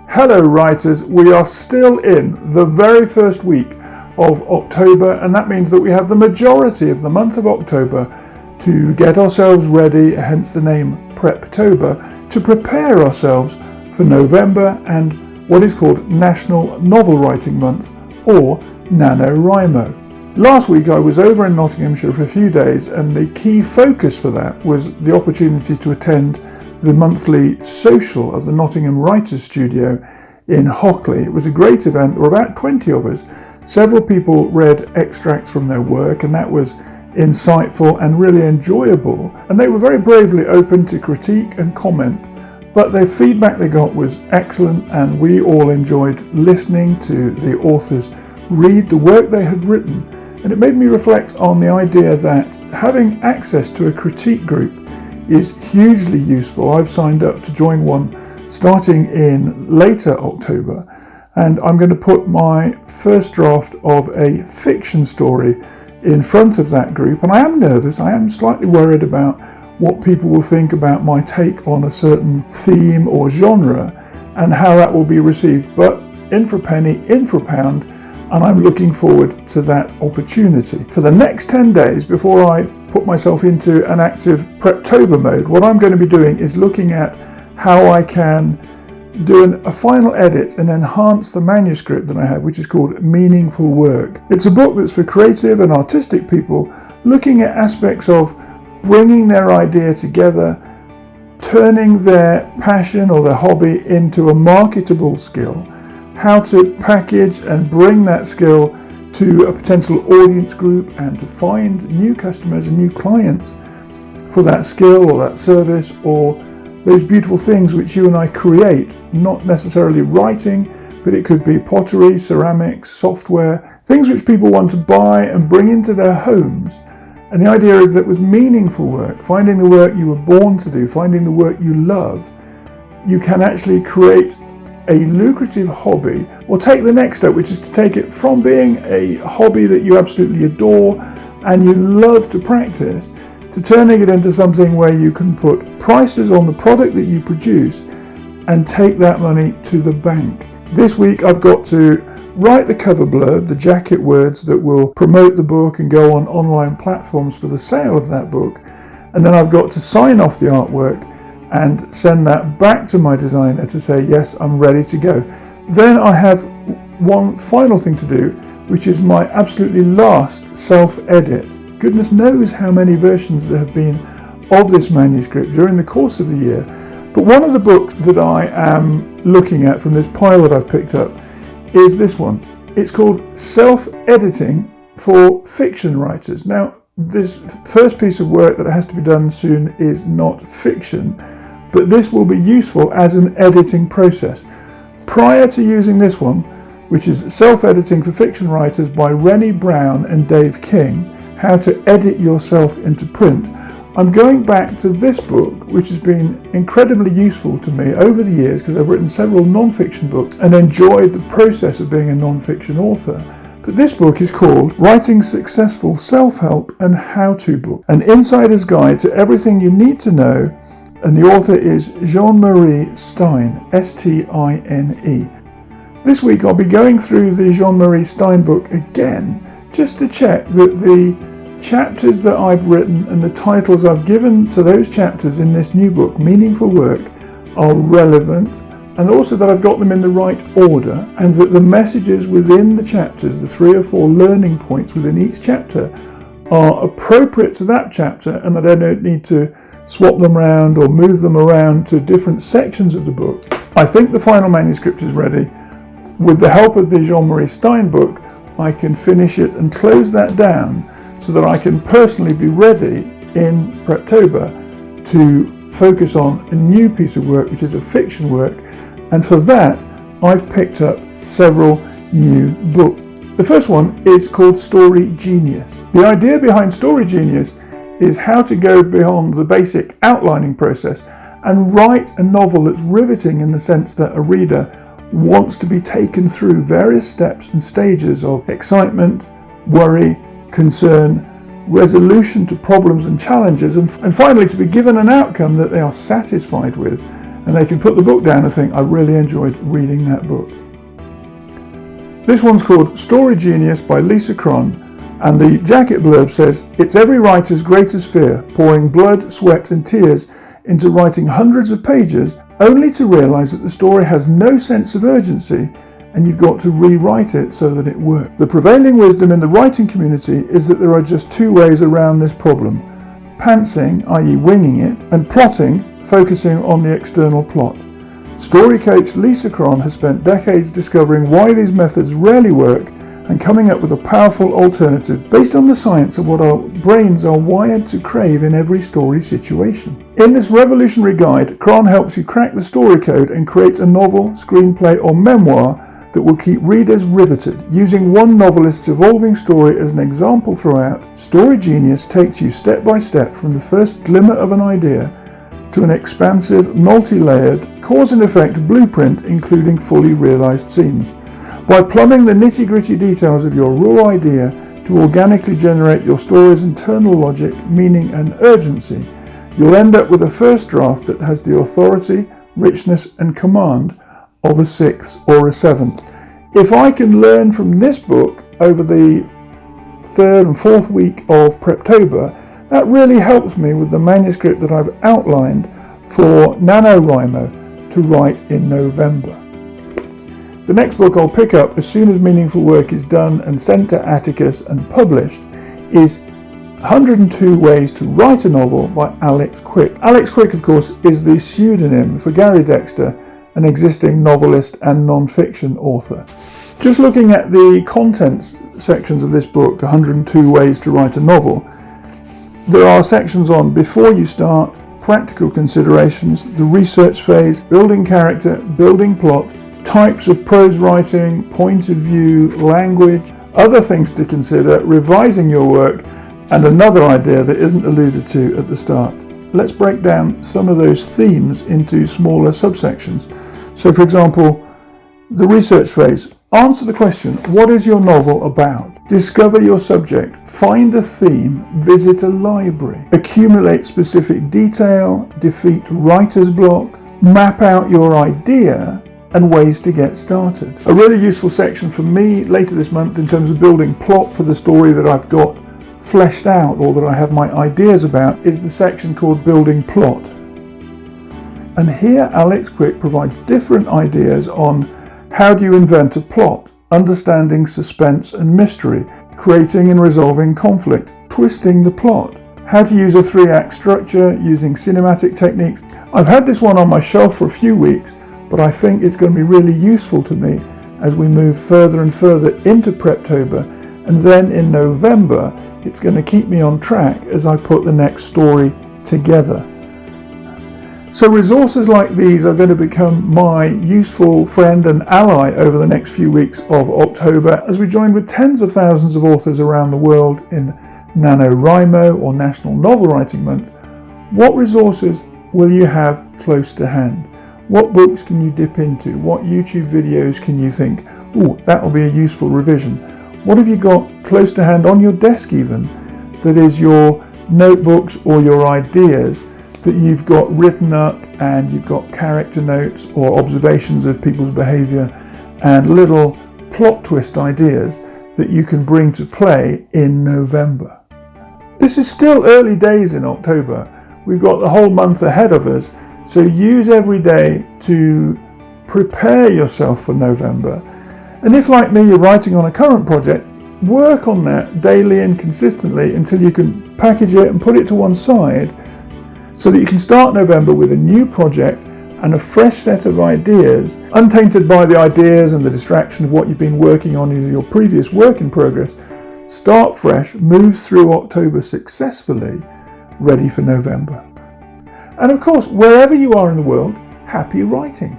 Hello writers, we are still in the very first week of October, and that means that we have the majority of the month of October to get ourselves ready, hence the name Preptober, to prepare ourselves for November and what is called National Novel Writing Month, or NaNoWriMo. Last week I was over in Nottinghamshire for a few days, and the key focus for that was the opportunity to attend the monthly social of the Nottingham Writers Studio in Hockley. It was a great event. There were about 20 of us. Several people read extracts from their work, and that was insightful and really enjoyable. And they were very bravely open to critique and comment, but the feedback they got was excellent, and we all enjoyed listening to the authors read the work they had written. And it made me reflect on the idea that having access to a critique group is hugely useful. I've signed up to join one starting in later October, and I'm going to put my first draft of a fiction story in front of that group. And I am nervous, I am slightly worried about what people will think about my take on a certain theme or genre and how that will be received. But in for a penny, in for a pound, and I'm looking forward to that opportunity. For the next 10 days, before I put myself into an active Preptober mode, what I'm going to be doing is looking at how I can do a final edit and enhance the manuscript that I have, which is called Meaningful Work. It's a book that's for creative and artistic people looking at aspects of bringing their idea together, turning their passion or their hobby into a marketable skill, how to package and bring that skill to a potential audience group, and to find new customers and new clients for that skill or that service or those beautiful things which you and I create, not necessarily writing, but it could be pottery, ceramics, software, things which people want to buy and bring into their homes. And the idea is that with meaningful work, finding the work you were born to do, finding the work you love, you can actually create a lucrative hobby, or take the next step, which is to take it from being a hobby that you absolutely adore and you love to practice, to turning it into something where you can put prices on the product that you produce and take that money to the bank. This week I've got to write the cover blurb, the jacket words that will promote the book and go on online platforms for the sale of that book, and then I've got to sign off the artwork and send that back to my designer to say, yes, I'm ready to go. Then I have one final thing to do, which is my absolutely last self-edit. Goodness knows how many versions there have been of this manuscript during the course of the year. But one of the books that I am looking at from this pile that I've picked up is this one. It's called Self-Editing for Fiction Writers. Now, this first piece of work that has to be done soon is not fiction, but this will be useful as an editing process. Prior to using this one, which is Self-Editing for Fiction Writers by Renni, Browne and Dave King, How to Edit Yourself into Print, I'm going back to this book, which has been incredibly useful to me over the years because I've written several non-fiction books and enjoyed the process of being a non-fiction author. But this book is called Writing Successful Self-Help and How-To Book, an insider's guide to everything you need to know, and the author is Jean-Marie Stine, S-T-I-N-E. This week I'll be going through the Jean-Marie Stine book again, just to check that the chapters that I've written and the titles I've given to those chapters in this new book, Meaningful Work, are relevant, and also that I've got them in the right order, and that the messages within the chapters, the 3 or 4 learning points within each chapter, are appropriate to that chapter, and that I don't need to swap them around or move them around to different sections of the book. I think the final manuscript is ready. With the help of the Jean-Marie Stine book, I can finish it and close that down so that I can personally be ready in Preptober to focus on a new piece of work, which is a fiction work. And for that, I've picked up several new books. The first one is called Story Genius. The idea behind Story Genius is how to go beyond the basic outlining process and write a novel that's riveting in the sense that a reader wants to be taken through various steps and stages of excitement, worry, concern, resolution to problems and challenges, and finally to be given an outcome that they are satisfied with and they can put the book down and think, I really enjoyed reading that book. This one's called Story Genius by Lisa Cron, and the jacket blurb says, it's every writer's greatest fear, pouring blood, sweat and tears into writing hundreds of pages only to realise that the story has no sense of urgency and you've got to rewrite it so that it works. The prevailing wisdom in the writing community is that there are just two ways around this problem: pantsing, i.e. winging it, and plotting, focusing on the external plot. Story coach Lisa Cron has spent decades discovering why these methods rarely work and coming up with a powerful alternative based on the science of what our brains are wired to crave in every story situation. In this revolutionary guide, Cron helps you crack the story code and create a novel, screenplay or memoir that will keep readers riveted. Using one novelist's evolving story as an example throughout, Story Genius takes you step by step from the first glimmer of an idea to an expansive, multi-layered, cause and effect blueprint including fully realised scenes. By plumbing the nitty-gritty details of your raw idea to organically generate your story's internal logic, meaning and urgency, you'll end up with a first draft that has the authority, richness and command of a 6th or a 7th. If I can learn from this book over the 3rd and 4th week of Preptober, that really helps me with the manuscript that I've outlined for NaNoWriMo to write in November. The next book I'll pick up as soon as meaningful work is done and sent to Atticus and published is 102 Ways to Write a Novel by Alex Quick. Alex Quick, of course, is the pseudonym for Gary Dexter, an existing novelist and non-fiction author. Just looking at the contents sections of this book, 102 Ways to Write a Novel, there are sections on before you start, practical considerations, the research phase, building character, building plot, types of prose writing, point of view, language, other things to consider, revising your work, and another idea that isn't alluded to at the start. Let's break down some of those themes into smaller subsections. So for example, the research phase. Answer the question, what is your novel about? Discover your subject, find a theme, visit a library, accumulate specific detail, defeat writer's block, map out your idea, and ways to get started. A really useful section for me later this month in terms of building plot for the story that I've got fleshed out or that I have my ideas about is the section called Building Plot. And here Alex Quick provides different ideas on how do you invent a plot, understanding suspense and mystery, creating and resolving conflict, twisting the plot, how to use a 3-act structure using cinematic techniques. I've had this one on my shelf for a few weeks, but I think it's going to be really useful to me as we move further and further into Preptober, and then in November it's going to keep me on track as I put the next story together. So resources like these are going to become my useful friend and ally over the next few weeks of October as we join with tens of thousands of authors around the world in NaNoWriMo or National Novel Writing Month. What resources will you have close to hand? What books can you dip into? What YouTube videos can you think, ooh, that will be a useful revision? What have you got close to hand on your desk even that is your notebooks or your ideas that you've got written up and you've got character notes or observations of people's behaviour and little plot twist ideas that you can bring to play in November. This is still early days in October. We've got the whole month ahead of us, so use every day to prepare yourself for November. And if, like me, you're writing on a current project, work on that daily and consistently until you can package it and put it to one side so that you can start November with a new project and a fresh set of ideas, untainted by the ideas and the distraction of what you've been working on in your previous work in progress. Start fresh, move through October successfully, ready for November. And of course, wherever you are in the world, happy writing.